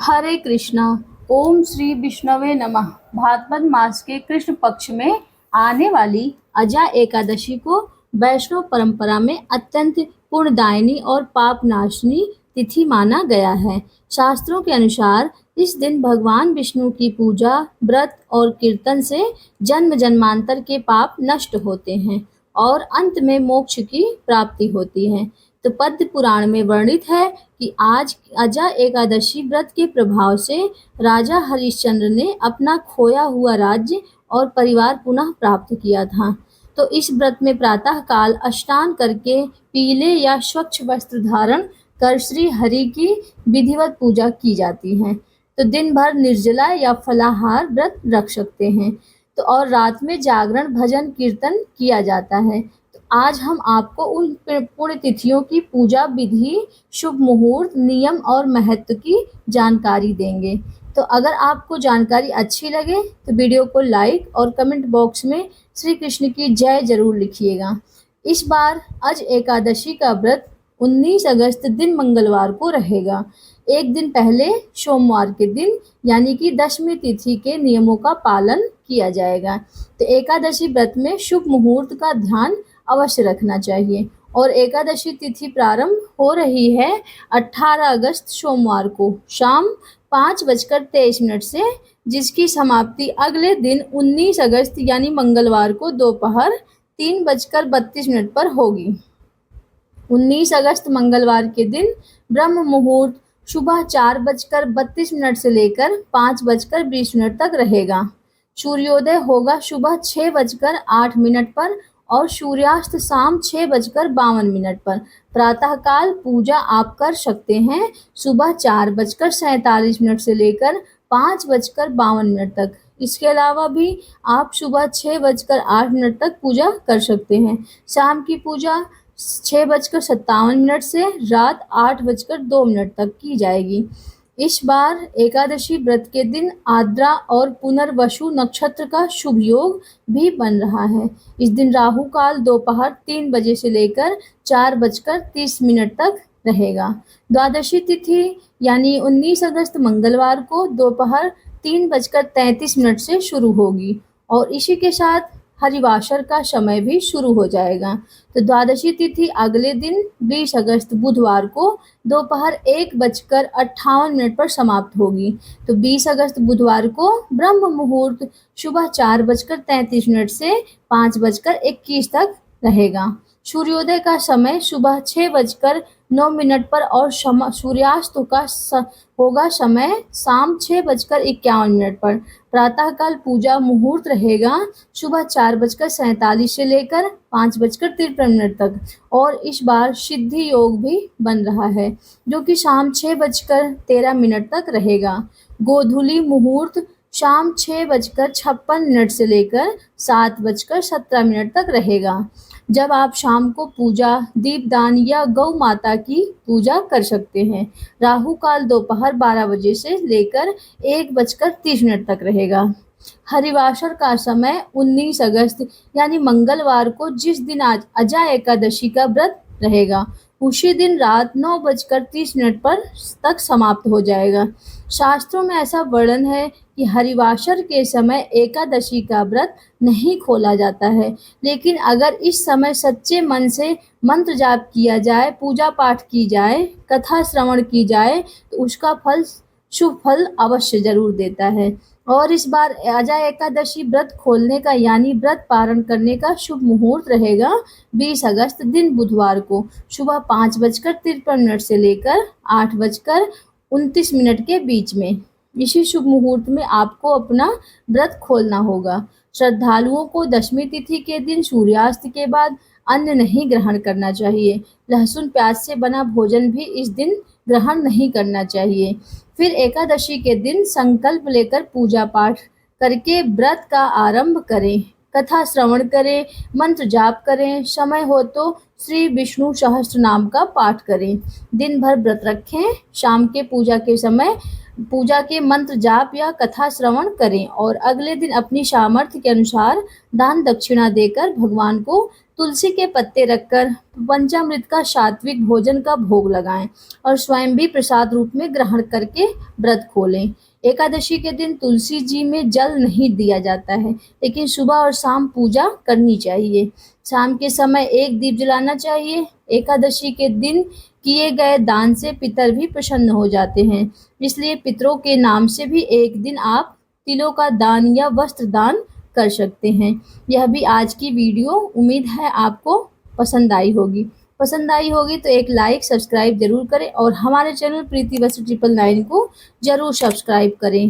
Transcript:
हरे कृष्णा। ओम श्री विष्णवे नमः। भाद्रपद मास के कृष्ण पक्ष में आने वाली अजा एकादशी को वैष्णव परंपरा में अत्यंत पुण्यदायिनी और पापनाशिनी तिथि माना गया है। शास्त्रों के अनुसार इस दिन भगवान विष्णु की पूजा, व्रत और कीर्तन से जन्म जन्मांतर के पाप नष्ट होते हैं और अंत में मोक्ष की प्राप्ति होती है। तो पद्म पुराण में वर्णित है कि आज अजा एकादशी व्रत के प्रभाव से राजा हरिश्चंद्र ने अपना खोया हुआ राज्य और परिवार पुनः प्राप्त किया था। तो इस व्रत में प्रातः काल स्नान करके पीले या स्वच्छ वस्त्र धारण कर श्री हरि की विधिवत पूजा की जाती है। तो दिन भर निर्जला या फलाहार व्रत रख सकते हैं। तो और रात में जागरण, भजन, कीर्तन किया जाता है। आज हम आपको उन पुण्य तिथियों की पूजा विधि, शुभ मुहूर्त, नियम और महत्व की जानकारी देंगे। तो अगर आपको जानकारी अच्छी लगे तो वीडियो को लाइक और कमेंट बॉक्स में श्री कृष्ण की जय जरूर लिखिएगा। इस बार अज एकादशी का व्रत 19 अगस्त दिन मंगलवार को रहेगा। एक दिन पहले सोमवार के दिन यानी कि दशमी तिथि के नियमों का पालन किया जाएगा। तो एकादशी व्रत में शुभ मुहूर्त का ध्यान अवश्य रखना चाहिए और एकादशी तिथि प्रारंभ हो रही है 18 अगस्त सोमवार को शाम 5:23 से, जिसकी समाप्ति अगले दिन 19 अगस्त यानी मंगलवार को दोपहर 3:32 पर होगी। 19 अगस्त मंगलवार के दिन ब्रह्म मुहूर्त सुबह 4:32 से लेकर 5:20 तक रहेगा। सूर्योदय होगा सुबह 6:08 पर और सूर्यास्त शाम 6:52 पर। प्रातः काल पूजा आप कर सकते हैं सुबह 4:47 से लेकर 5:52 तक। इसके अलावा भी आप सुबह 6:08 तक पूजा कर सकते हैं। शाम की पूजा 6:57 से रात 8:02 तक की जाएगी। इस बार एकादशी व्रत के दिन आद्रा और पुनर्वसु नक्षत्र का शुभ योग भी बन रहा है। इस दिन राहु काल दोपहर 3 बजे से लेकर 4:30 तक रहेगा। द्वादशी तिथि यानी 19 अगस्त मंगलवार को दोपहर 3:33 से शुरू होगी और इसी के साथ हरिवासर का समय भी शुरू हो जाएगा। तो द्वादशी तिथि अगले दिन 20 अगस्त बुधवार को दोपहर 1:58 पर समाप्त होगी। तो 20 अगस्त बुधवार को ब्रह्म मुहूर्त सुबह 4:33 से 5:21 तक रहेगा। सूर्योदय का समय सुबह 6:09 पर और सूर्यास्त का होगा समय शाम 6:51 पर। प्रातःकाल पूजा मुहूर्त रहेगा सुबह 4:47 से लेकर 5:53 तक और इस बार सिद्धि योग भी बन रहा है जो कि शाम 6:13 तक रहेगा। गोधूली मुहूर्त शाम 6:56 से लेकर 7:17 तक रहेगा, जब आप शाम को पूजा, दीपदान या गौ माता की पूजा कर सकते हैं। राहु काल दोपहर 12 बजे से लेकर 1:30 तक रहेगा। हरिवासर का समय 19 अगस्त यानी मंगलवार को, जिस दिन आज अजा एकादशी का व्रत रहेगा, उसी दिन रात 9:30 पर तक समाप्त हो जाएगा। शास्त्रों में ऐसा वर्णन है कि हरिवासर के समय एकादशी का व्रत नहीं खोला जाता है, लेकिन अगर इस समय सच्चे मन से मंत्र जाप किया जाए, पूजा पाठ की जाए, कथा श्रवण की जाए तो उसका फल, शुभ फल अवश्य जरूर देता है। और इस बार अजा एकादशी व्रत खोलने का यानी व्रत पारण करने का शुभ मुहूर्त रहेगा 20 अगस्त दिन बुधवार को सुबह 5:53 से लेकर 8:29 के बीच में। इसी शुभ मुहूर्त में आपको अपना व्रत खोलना होगा। श्रद्धालुओं को दशमी तिथि के दिन सूर्यास्त के बाद अन्न नहीं ग्रहण करना चाहिए। लहसुन प्याज से बना भोजन भी इस दिन ग्रहण नहीं करना चाहिए। फिर एकादशी के दिन संकल्प लेकर पूजा पाठ करके व्रत का आरंभ करें, कथा श्रवण करें, मंत्र जाप करें, समय हो तो श्री विष्णु सहस्त्र नाम का पाठ करें। दिन भर व्रत रखें, शाम के पूजा के समय पूजा के मंत्र जाप या कथा श्रवण करें और अगले दिन अपनी सामर्थ्य के अनुसार दान दक्षिणा देकर भगवान को तुलसी के पत्ते रखकर पंचामृत का सात्विक भोजन का भोग लगाएं और स्वयं भी प्रसाद रूप में ग्रहण करके व्रत खोलें। एकादशी के दिन तुलसी जी में जल नहीं दिया जाता है, लेकिन सुबह और शाम पूजा करनी चाहिए। शाम के समय एक दीप जलाना चाहिए। एकादशी के दिन किए गए दान से पितर भी प्रसन्न हो जाते हैं, इसलिए पितरों के नाम से भी एक दिन आप तिलों का दान या वस्त्र दान कर सकते हैं। यह भी आज की वीडियो, उम्मीद है आपको पसंद आई होगी तो एक लाइक सब्सक्राइब जरूर करें और हमारे चैनल प्रीति बसु 999 को जरूर सब्सक्राइब करें।